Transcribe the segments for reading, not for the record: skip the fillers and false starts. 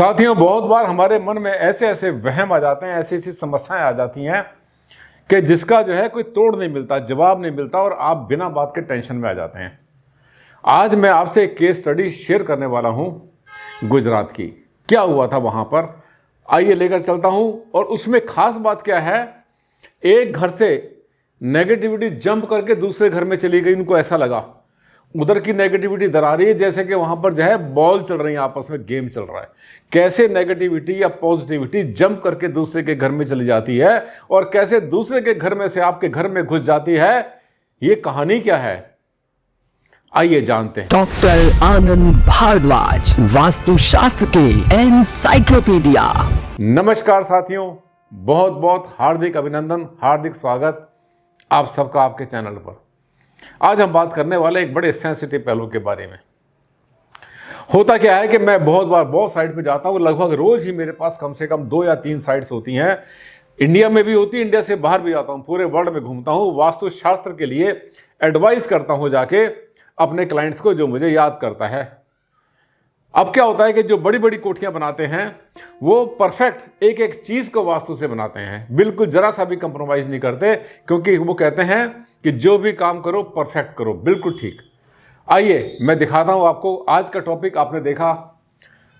साथियों, बहुत बार हमारे मन में ऐसे ऐसे वहम आ जाते हैं, ऐसी ऐसी समस्याएं आ जाती हैं कि जिसका जो है कोई तोड़ नहीं मिलता, जवाब नहीं मिलता और आप बिना बात के टेंशन में आ जाते हैं। आज मैं आपसे एक केस स्टडी शेयर करने वाला हूं गुजरात की। क्या हुआ था वहां पर, आइए लेकर चलता हूं। और उसमें खास बात क्या है, एक घर से नेगेटिविटी जंप करके दूसरे घर में चली गई। उनको ऐसा लगा उधर की नेगेटिविटी इधर आ रही है, जैसे कि वहां पर जो है बॉल चल रही है, आपस में गेम चल रहा है। कैसे नेगेटिविटी या पॉजिटिविटी जंप करके दूसरे के घर में चली जाती है और कैसे दूसरे के घर में से आपके घर में घुस जाती है, ये कहानी क्या है, आइए जानते हैं। डॉक्टर आनंद भारद्वाज, वास्तुशास्त्र के एनसाइक्लोपीडिया। नमस्कार साथियों, बहुत बहुत हार्दिक अभिनंदन, हार्दिक स्वागत आप सबका आपके चैनल पर। आज हम बात करने वाले एक बड़े सेंसिटिव पहलू के बारे में। होता क्या है कि मैं बहुत साइट पे जाता हूँ, लगभग रोज ही मेरे पास कम से कम 2 या 3 साइट्स होती हैं। इंडिया में भी होती है, इंडिया से बाहर भी जाता हूँ, पूरे वर्ल्ड में घूमता हूँ, वास्तुशास्त्र के लिए एडवाइस करता हूँ जाके अपने क्लाइंट्स को, जो मुझे याद करता है। अब क्या होता है कि जो बड़ी बड़ी कोठियां बनाते हैं वो परफेक्ट एक एक चीज को वास्तु से बनाते हैं, बिल्कुल जरा सा भी कंप्रोमाइज नहीं करते, क्योंकि वो कहते हैं कि जो भी काम करो परफेक्ट करो, बिल्कुल ठीक। आइए मैं दिखाता हूं आपको। आज का टॉपिक आपने देखा,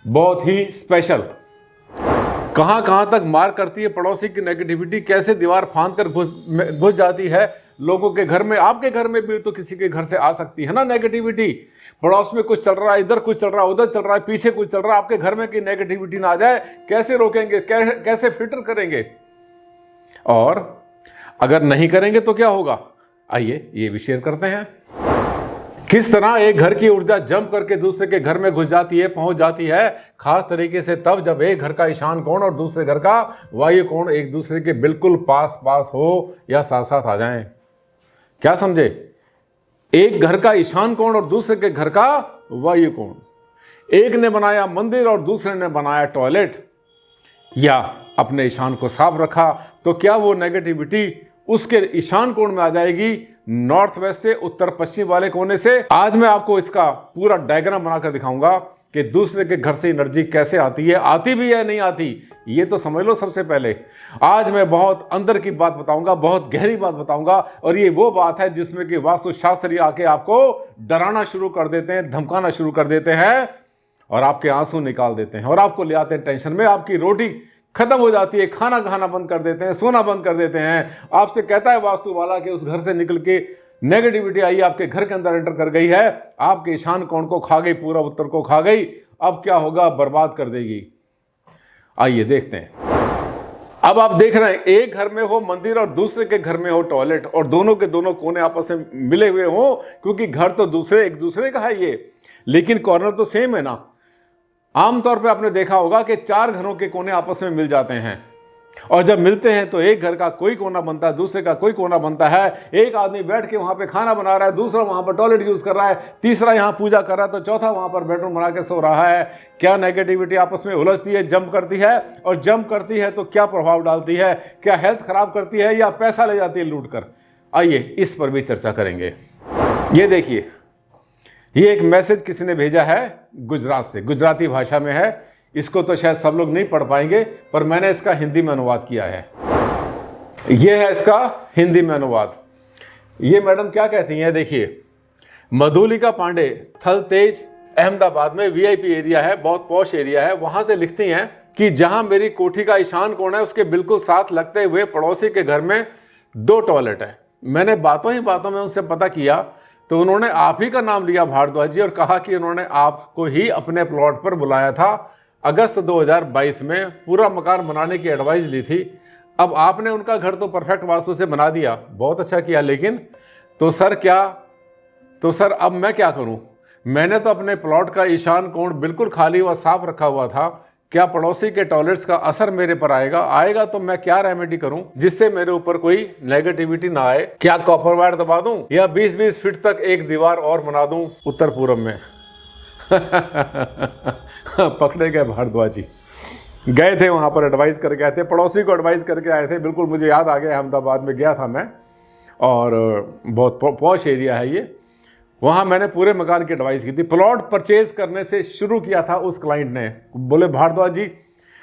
बहुत ही स्पेशल। कहां कहां तक मार करती है पड़ोसी की नेगेटिविटी, कैसे दीवार फांद कर घुस जाती है लोगों के घर में। आपके घर में भी तो किसी के घर से आ सकती है ना नेगेटिविटी। पड़ोस में कुछ चल रहा है, इधर कुछ चल रहा है, उधर चल रहा है, पीछे कुछ चल रहा है, आपके घर में की नेगेटिविटी ना आ जाए, कैसे रोकेंगे, कैसे फिल्टर करेंगे, और अगर नहीं करेंगे तो क्या होगा, आइए ये भी शेयर करते हैं। किस तरह एक घर की ऊर्जा जंप करके दूसरे के घर में घुस जाती है, पहुंच जाती है, खास तरीके से तब जब एक घर का ईशान कोण और दूसरे घर का वायु कोण एक दूसरे के बिल्कुल पास पास हो या साथ साथ आ जाएं। क्या समझे? एक घर का ईशान कोण और दूसरे के घर का वायु कोण, एक ने बनाया मंदिर और दूसरे ने बनाया टॉयलेट, या अपने ईशान को साफ रखा, तो क्या वो नेगेटिविटी उसके ईशान कोण में आ जाएगी, नॉर्थ वेस्ट से, उत्तर पश्चिम वाले कोने से। आज मैं आपको इसका पूरा डायग्राम बनाकर दिखाऊंगा कि दूसरे के घर से एनर्जी कैसे आती है, आती भी है नहीं आती, ये तो समझ लो सबसे पहले। आज मैं बहुत अंदर की बात बताऊंगा, बहुत गहरी बात बताऊंगा, और ये वो बात है जिसमें कि वास्तुशास्त्री आके आपको डराना शुरू कर देते हैं, धमकाना शुरू कर देते हैं, और आपके आंसू निकाल देते हैं, और आपको ले आते हैं टेंशन में। आपकी रोटी खत्म हो जाती है, खाना खाना बंद कर देते हैं, सोना बंद कर देते हैं। आपसे कहता है वास्तु वाला कि उस घर से निकल के नेगेटिविटी आई, आपके घर के अंदर एंटर कर गई है, आपके ईशान कोण को खा गई, पूरा उत्तर को खा गई, अब क्या होगा, बर्बाद कर देगी। आइए देखते हैं। अब आप देख रहे हैं, एक घर में हो मंदिर और दूसरे के घर में हो टॉयलेट, और दोनों के दोनों कोने आपस में मिले हुए हो, क्योंकि घर तो दूसरे एक दूसरे का है ये, लेकिन कॉर्नर तो सेम है ना। आमतौर पे आपने देखा होगा कि 4 घरों के कोने आपस में मिल जाते हैं, और जब मिलते हैं तो एक घर का कोई कोना बनता है, दूसरे का कोई कोना बनता है। एक आदमी बैठ के वहां पे खाना बना रहा है, दूसरा वहां पर टॉयलेट यूज कर रहा है, तीसरा यहां पूजा कर रहा है, तो चौथा वहां पर बेडरूम बना के सो रहा है। क्या नेगेटिविटी आपस में उलझती है, जंप करती है, और जंप करती है तो क्या प्रभाव डालती है, क्या हेल्थ खराब करती है या पैसा ले जाती है लूट कर। आइए इस पर भी चर्चा करेंगे। ये देखिए, ये एक मैसेज किसी ने भेजा है गुजरात से, गुजराती भाषा में है। इसको तो शायद सब लोग नहीं पढ़ पाएंगे, पर मैंने इसका हिंदी में अनुवाद किया है। यह है इसका हिंदी में अनुवाद। ये मैडम क्या कहती हैं, देखिए। मधुलिका पांडे, थल तेज, अहमदाबाद में वीआईपी एरिया है, बहुत पॉश एरिया है। वहां से लिखती हैं कि जहां मेरी कोठी का ईशान कोण है, उसके बिल्कुल साथ लगते हुए पड़ोसी के घर में 2 टॉयलेट है। मैंने बातों ही बातों में उनसे पता किया तो उन्होंने आप ही का नाम लिया, भारद्वाज जी, और कहा कि उन्होंने आपको ही अपने प्लॉट पर बुलाया था अगस्त 2022 में, पूरा मकान बनाने की एडवाइस ली थी। अब आपने उनका घर तो परफेक्ट वास्तु से बना दिया, बहुत अच्छा किया, लेकिन तो सर अब मैं क्या करूं? मैंने तो अपने प्लॉट का ईशान कोण बिल्कुल खाली व साफ रखा हुआ था, क्या पड़ोसी के टॉयलेट्स का असर मेरे पर आएगा तो मैं क्या रेमेडी करूं जिससे मेरे ऊपर कोई नेगेटिविटी ना आए? क्या कॉपर वायर दबा दूं या 20-20 फीट तक एक दीवार और बना दूं उत्तर पूर्व में? पकड़े गए भारद्वाज जी, गए थे वहां पर, एडवाइस करके आए थे, पड़ोसी को एडवाइस करके आए थे। बिल्कुल मुझे याद आ गया, अहमदाबाद में गया था मैं, और बहुत पॉश एरिया है ये। वहाँ मैंने पूरे मकान की एडवाइस की थी। प्लॉट परचेज करने से शुरू किया था उस क्लाइंट ने, बोले भारद्वाज जी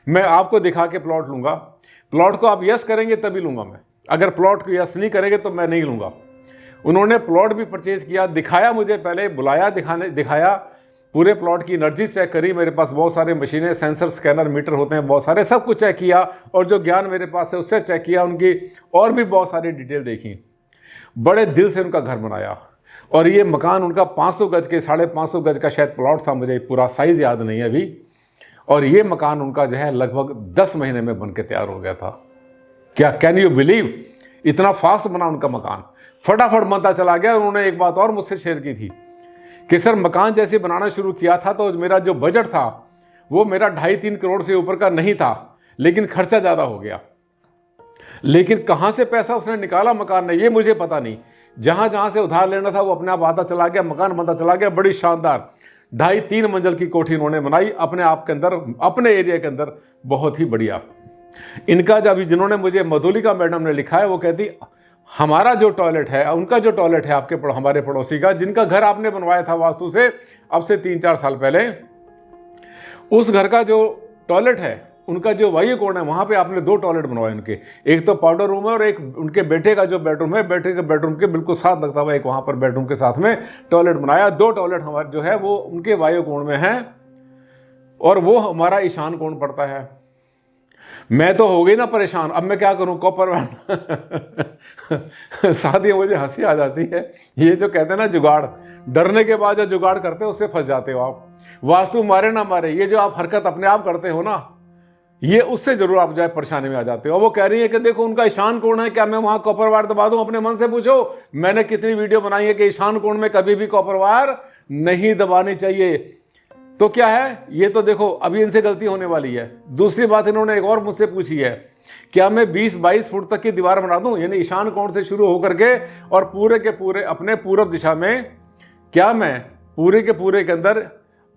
मैं आपको दिखा के प्लॉट लूँगा, प्लॉट को आप यस करेंगे तभी लूँगा मैं, अगर प्लॉट को यस नहीं करेंगे तो मैं नहीं लूँगा। उन्होंने प्लॉट भी परचेज किया, दिखाया मुझे, पहले बुलाया, दिखाया, पूरे प्लॉट की एनर्जी चेक करी, मेरे पास बहुत सारे मशीनें, सेंसर, स्कैनर, मीटर होते हैं बहुत सारे, सब कुछ चेक किया, और जो ज्ञान मेरे पास है उससे चेक किया, उनकी और भी बहुत सारी डिटेल देखी। बड़े दिल से उनका घर बनाया, और ये मकान उनका 500 गज के 550 गज का शायद प्लॉट था, मुझे पूरा साइज़ याद नहीं है अभी, और ये मकान उनका जो है लगभग 10 महीने में बन के तैयार हो गया था। क्या कैन यू बिलीव, इतना फास्ट बना उनका मकान, फटाफट बनता चला गया। उन्होंने एक बात और मुझसे शेयर की थी कि सर मकान जैसे बनाना शुरू किया था तो मेरा जो बजट था वो मेरा 2.5-3 करोड़ से ऊपर का नहीं था, लेकिन खर्चा ज़्यादा हो गया। लेकिन कहाँ से पैसा उसने निकाला मकान ने ये मुझे पता नहीं, जहाँ जहाँ से उधार लेना था वो अपने आप आता चला गया, मकान बनता चला गया। बड़ी शानदार 2.5-3 मंजिल की कोठी उन्होंने बनाई अपने आप के अंदर, अपने एरिया के अंदर, बहुत ही बढ़िया। इनका जब जिन्होंने मुझे मधुलिका मैडम ने लिखा है, वो कहती हमारा जो टॉयलेट है, उनका जो टॉयलेट है आपके हमारे पड़ोसी का, जिनका घर आपने बनवाया था वास्तु से अब से 3-4 साल पहले, उस घर का जो टॉयलेट है, उनका जो वायु कोण है, वहाँ पे आपने 2 टॉयलेट बनवाए उनके, एक तो पाउडर रूम है और एक उनके बेटे का जो बेडरूम है, बेटे के बेडरूम के बिल्कुल साथ लगता हुआ एक वहाँ पर बेडरूम के साथ में टॉयलेट बनाया। 2 टॉयलेट हमारे जो है वो उनके वायु कोण में है, और वो हमारा ईशान कोण पड़ता है। मैं तो हो गई ना परेशान, अब मैं क्या करूं, कॉपर साथ ही मुझे हंसी आ जाती है, ये जो कहते हैं ना जुगाड़, डरने के बाद जो जुगाड़ करते हो उससे फंस जाते हो आप। वास्तु मारे ना मारे, ये जो आप हरकत अपने आप करते हो ना, ये उससे जरूर आप जाए परेशानी में आ जाते हो। वो कह रही है कि देखो उनका ईशान कोण है, क्या मैं वहां कॉपर वायर दबा दूं? अपने मन से पूछो, मैंने कितनी वीडियो बनाई है कि ईशान कोण में कभी भी कॉपर वायर नहीं दबानी चाहिए। तो क्या है, ये तो देखो अभी इनसे गलती होने वाली है। दूसरी बात इन्होंने एक और मुझसे पूछी है, क्या मैं 20-22 फुट तक की दीवार बना दूं, यानी ईशान कोण से शुरू होकर के और पूरे के पूरे अपने पूरब दिशा में, क्या मैं पूरे के पूरे के अंदर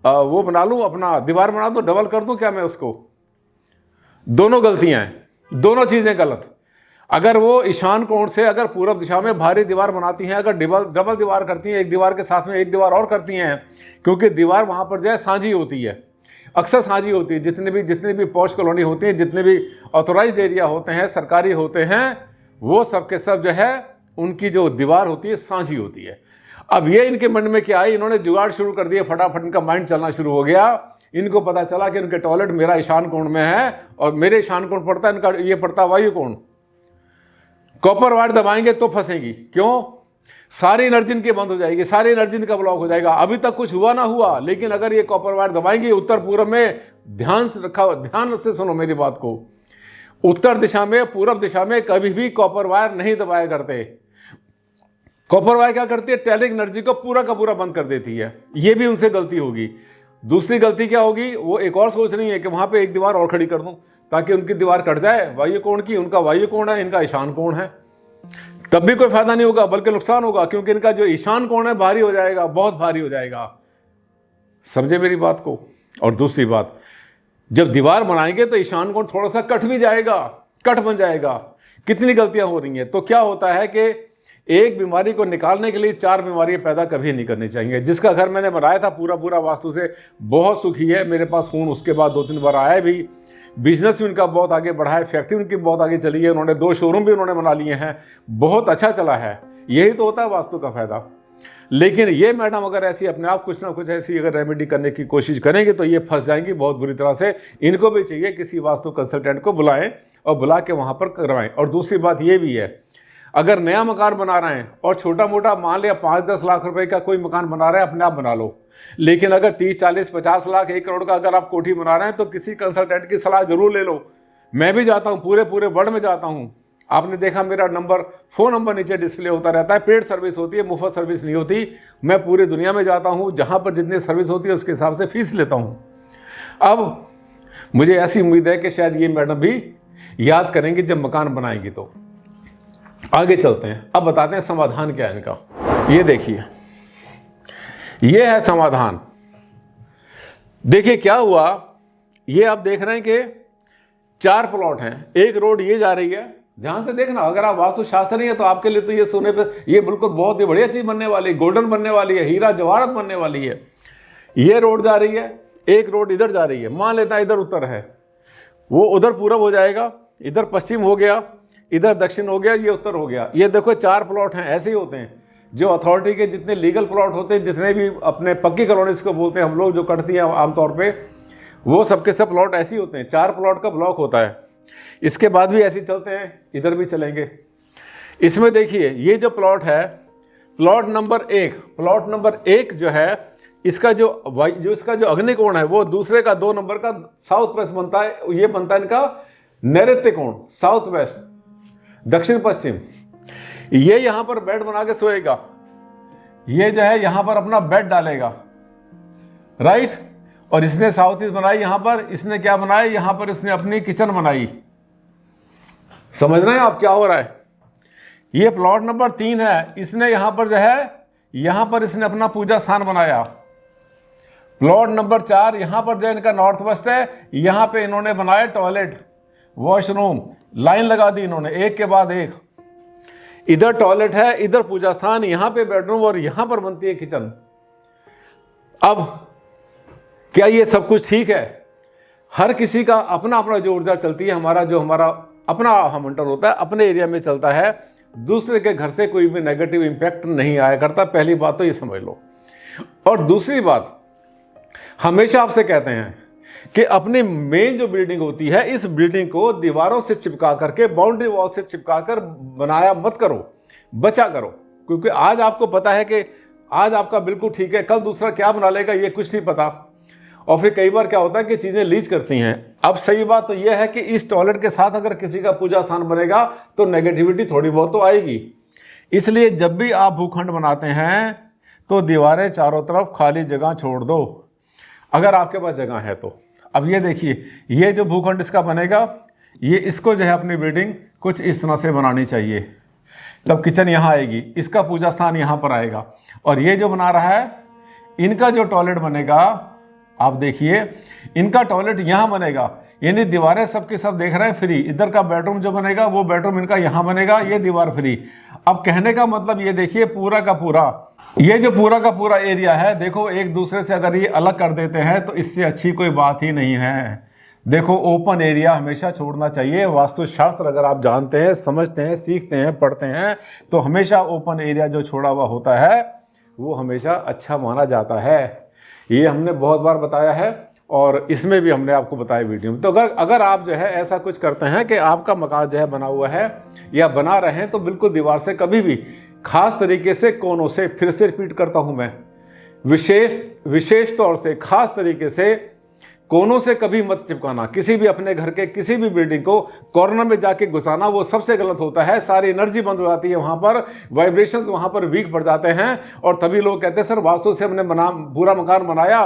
वो बना लूं, अपना दीवार बना दूं, डबल कर दूं क्या मैं उसको? दोनों गलतियां हैं, दोनों चीजें गलत। अगर वो ईशान कोण से अगर पूरब दिशा में भारी दीवार बनाती हैं, अगर डबल दीवार करती हैं, एक दीवार के साथ में एक दीवार और करती हैं, क्योंकि दीवार वहाँ पर जो है साझी होती है, अक्सर साझी होती है। जितनी भी पॉश कॉलोनी होती है, जितने भी ऑथोराइज्ड एरिया होते हैं, सरकारी होते हैं, वो सब के सब जो है उनकी जो दीवार होती है साझी होती है। अब ये इनके मन में क्या है, इन्होंने जुगाड़ शुरू कर दिया, फटाफट इनका माइंड चलना शुरू हो गया। इनको पता चला कि उनके टॉयलेट मेरा ईशान कोण में है और मेरे ईशान कोण पड़ता है, इनका ये पड़ता वायु कोण। कॉपर वायर दबाएंगे तो फंसेंगी, क्यों? सारी एनर्जी इनकी बंद हो जाएगी, सारी एनर्जी इनका ब्लॉक हो जाएगा। अभी तक कुछ हुआ ना हुआ, लेकिन अगर ये कॉपर वायर दबाएंगे उत्तर पूर्व में, ध्यान से सुनो मेरी बात को, उत्तर दिशा में, पूर्व दिशा में कभी भी कॉपर वायर नहीं दबाया करते। कॉपर वायर क्या करती है, टैलिक एनर्जी को पूरा का पूरा बंद कर देती है। ये भी उनसे गलती होगी। दूसरी गलती क्या होगी, वो एक और सोच रही है कि वहां पे एक दीवार और खड़ी कर दूं ताकि उनकी दीवार कट जाए वायु कोण की। उनका वायु कोण है, इनका ईशान कोण है, तब भी कोई फायदा नहीं होगा बल्कि नुकसान होगा, क्योंकि इनका जो ईशान कोण है भारी हो जाएगा, बहुत भारी हो जाएगा। समझे मेरी बात को? और दूसरी बात, जब दीवार बनाएंगे तो ईशान कोण थोड़ा सा कट भी जाएगा, कट बन जाएगा। कितनी गलतियां हो रही हैं। तो क्या होता है कि एक बीमारी को निकालने के लिए 4 बीमारियां पैदा कभी नहीं करनी चाहिए। जिसका घर मैंने बनाया था पूरा वास्तु से, बहुत सुखी है, मेरे पास फोन उसके बाद 2-3 बार आया भी, बिजनेस भी उनका बहुत आगे बढ़ा है, फैक्ट्री उनकी बहुत आगे चली है, उन्होंने 2 शोरूम भी उन्होंने बना लिए हैं, बहुत अच्छा चला है। यही तो होता है वास्तु का फायदा। लेकिन ये मैडम अगर ऐसी अपने आप कुछ ना कुछ ऐसी अगर रेमेडी करने की कोशिश करेंगे तो ये फंस जाएंगी बहुत बुरी तरह से। इनको भी चाहिए किसी वास्तु कंसल्टेंट को बुलाएं और बुला के वहाँ पर करवाएं। और दूसरी बात ये भी है, अगर नया मकान बना रहे हैं और छोटा मोटा मान लिया 5-10 लाख रुपए का कोई मकान बना रहे हैं, अपने आप बना लो। लेकिन अगर 30-40-50 लाख 1 करोड़ का अगर आप कोठी बना रहे हैं तो किसी कंसल्टेंट की सलाह जरूर ले लो। मैं भी जाता हूँ, पूरे वर्ल्ड में जाता हूँ। आपने देखा मेरा फ़ोन नंबर नीचे डिस्प्ले होता रहता है। पेड सर्विस होती है, मुफ्त सर्विस नहीं होती। मैं पूरी दुनिया में जाता हूँ, जहाँ पर जितनी सर्विस होती है उसके हिसाब से फीस लेता हूँ। अब मुझे ऐसी उम्मीद है कि शायद ये मैडम भी याद करेंगे जब मकान बनाएंगी। तो आगे चलते हैं, अब बताते हैं समाधान क्या है इनका। ये देखिए, ये है समाधान। देखिए क्या हुआ, ये आप देख रहे हैं कि 4 प्लॉट हैं, एक रोड ये जा रही है ध्यान से देखना, अगर आप वास्तुशास्त्र नहीं है तो आपके लिए तो ये सोने पे ये बिल्कुल बहुत ही बढ़िया चीज बनने वाली है, गोल्डन बनने वाली है, हीरा जवाहरत बनने वाली है। ये रोड जा रही है, एक रोड इधर जा रही है, मान लेता है इधर उत्तर है, वो उधर पूरब हो जाएगा, इधर पश्चिम हो गया, इधर दक्षिण हो गया, ये उत्तर हो गया। ये देखो 4 प्लॉट हैं, ऐसे ही होते हैं। जो अथॉरिटी के जितने लीगल प्लॉट होते हैं, जितने भी अपने पक्की कॉलोनीज को बोलते हैं हम लोग, जो कटती हैं आमतौर पे, वो सबके सब प्लॉट ऐसे ही होते हैं। 4 प्लॉट का ब्लॉक होता है। इसके बाद भी ऐसे ही चलते हैं, इधर भी चलेंगे। इसमें देखिए ये जो प्लॉट है, प्लॉट नंबर 1 जो है, इसका इसका जो अग्निकोण है वो दूसरे का 2 नंबर का साउथ वेस्ट बनता है। ये बनता है इनका नैऋत्य कोण, साउथ वेस्ट, दक्षिण पश्चिम। ये यहां पर बेड बना के सोएगा, ये जो है यहां पर अपना बेड डालेगा, राइट। और इसने साउथ ईस्ट बनाई, यहां पर इसने क्या बनाया, यहां पर इसने अपनी किचन बनाई। समझ रहे हैं आप क्या हो रहा है। ये प्लॉट नंबर 3 है, इसने यहां पर जो है, यहां पर इसने अपना पूजा स्थान बनाया। प्लॉट नंबर 4 यहां पर जो इनका नॉर्थ वेस्ट है, यहां पे इन्होंने बनाया टॉयलेट, वॉशरूम, लाइन लगा दी इन्होंने एक के बाद एक। इधर टॉयलेट है, इधर पूजा स्थान, यहां पे बेडरूम और यहां पर बनती है किचन। अब क्या ये सब कुछ ठीक है? हर किसी का अपना अपना जो ऊर्जा चलती है, हमारा अपना हमंटर होता है, अपने एरिया में चलता है। दूसरे के घर से कोई भी नेगेटिव इंपैक्ट नहीं आया करता। पहली बात तो ये समझ लो। और दूसरी बात, हमेशा आपसे कहते हैं कि अपनी मेन जो बिल्डिंग होती है, इस बिल्डिंग को दीवारों से चिपका करके, बाउंड्री वॉल से चिपका कर बनाया मत करो, बचा करो। क्योंकि आज आपको पता है कि आज आपका बिल्कुल ठीक है, कल दूसरा क्या बना लेगा ये कुछ नहीं पता। और फिर कई बार क्या होता है कि चीज़ें लीच करती हैं। अब सही बात तो यह है कि इस टॉयलेट के साथ अगर किसी का पूजा स्थान बनेगा तो नेगेटिविटी थोड़ी बहुत तो आएगी। इसलिए जब भी आप भूखंड बनाते हैं तो दीवारें चारों तरफ खाली जगह छोड़ दो, अगर आपके पास जगह है तो। अब ये देखिए, ये जो भूखंड इसका बनेगा, ये इसको जो है अपनी बिल्डिंग कुछ इस तरह से बनानी चाहिए। तब किचन यहाँ आएगी, इसका पूजा स्थान यहाँ पर आएगा। और ये जो बना रहा है, इनका जो टॉयलेट बनेगा, आप देखिए इनका टॉयलेट यहाँ बनेगा, यानी दीवारें सबके सब देख रहे हैं फ्री। इधर का बेडरूम जो बनेगा वो बेडरूम इनका यहाँ बनेगा, ये दीवार फ्री। अब कहने का मतलब ये देखिए, पूरा का पूरा ये जो पूरा का पूरा एरिया है, देखो एक दूसरे से अगर ये अलग कर देते हैं तो इससे अच्छी कोई बात ही नहीं है। देखो ओपन एरिया हमेशा छोड़ना चाहिए। वास्तुशास्त्र अगर आप जानते हैं, समझते हैं, सीखते हैं, पढ़ते हैं, तो हमेशा ओपन एरिया जो छोड़ा हुआ होता है वो हमेशा अच्छा माना जाता है। ये हमने बहुत बार बताया है और इसमें भी हमने आपको बताया वीडियो में। तो अगर आप जो है ऐसा कुछ करते हैं कि आपका मकान जो है बना हुआ है या बना रहे हैं, तो बिल्कुल दीवार से कभी भी खास तरीके से कोनों से, फिर से रिपीट करता हूं मैं, विशेष तौर से खास तरीके से कोनों से कभी मत चिपकाना। किसी भी अपने घर के किसी भी बिल्डिंग को कॉर्नर में जाके घुसाना, वो सबसे गलत होता है। सारी एनर्जी बंद हो जाती है, वहां पर वाइब्रेशंस वहां पर वीक पड़ जाते हैं। और तभी लोग कहते हैं सर वास्तु से हमने पूरा मकान बनाया,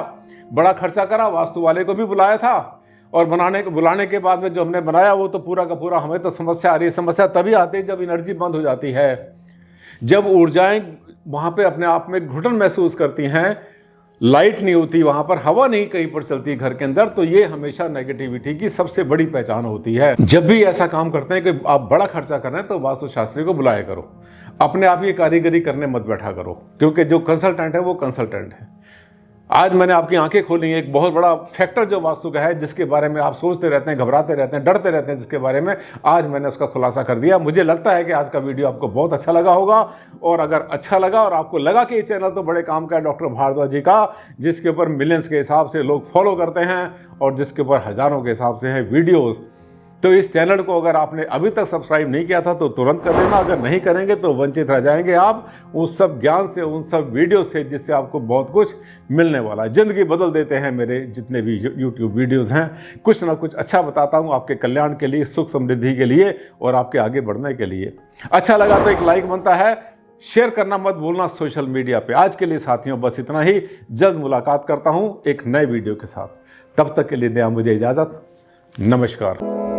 बड़ा खर्चा करा, वास्तु वाले को भी बुलाया था, और बुलाने के बाद में जो हमने बनाया वो तो पूरा का पूरा, हमें तो समस्या आ रही है। समस्या तभी आती है जब एनर्जी बंद हो जाती है, जब ऊर्जाएं वहां पे अपने आप में घुटन महसूस करती हैं, लाइट नहीं होती वहां पर, हवा नहीं कहीं पर चलती घर के अंदर, तो ये हमेशा नेगेटिविटी की सबसे बड़ी पहचान होती है। जब भी ऐसा काम करते हैं कि आप बड़ा खर्चा कर रहे हैं, तो वास्तुशास्त्री को बुलाया करो। अपने आप ये कारीगरी करने मत बैठा करो, क्योंकि जो कंसल्टेंट है वो कंसल्टेंट है। आज मैंने आपकी आंखें खोली हैं। एक बहुत बड़ा फैक्टर जो वास्तु का है, जिसके बारे में आप सोचते रहते हैं, घबराते रहते हैं, डरते रहते हैं, जिसके बारे में आज मैंने उसका खुलासा कर दिया। मुझे लगता है कि आज का वीडियो आपको बहुत अच्छा लगा होगा। और अगर अच्छा लगा और आपको लगा कि ये चैनल तो बड़े काम का है डॉक्टर भारद्वाज जी का, जिसके ऊपर मिलियंस के हिसाब से लोग फॉलो करते हैं और जिसके ऊपर हज़ारों के हिसाब से है वीडियोज़, तो इस चैनल को अगर आपने अभी तक सब्सक्राइब नहीं किया था तो तुरंत कर देना। अगर नहीं करेंगे तो वंचित रह जाएंगे आप उस सब ज्ञान से, उन सब वीडियो से, जिससे आपको बहुत कुछ मिलने वाला है। ज़िंदगी बदल देते हैं मेरे जितने भी यूट्यूब वीडियोज़ हैं। कुछ ना कुछ अच्छा बताता हूँ आपके कल्याण के लिए, सुख समृद्धि के लिए और आपके आगे बढ़ने के लिए। अच्छा लगा तो एक लाइक बनता है, शेयर करना मत भूलना सोशल मीडिया पे। आज के लिए साथियों बस इतना ही। जल्द मुलाकात करता हूँ एक नए वीडियो के साथ। तब तक के लिए दें मुझे इजाज़त। नमस्कार।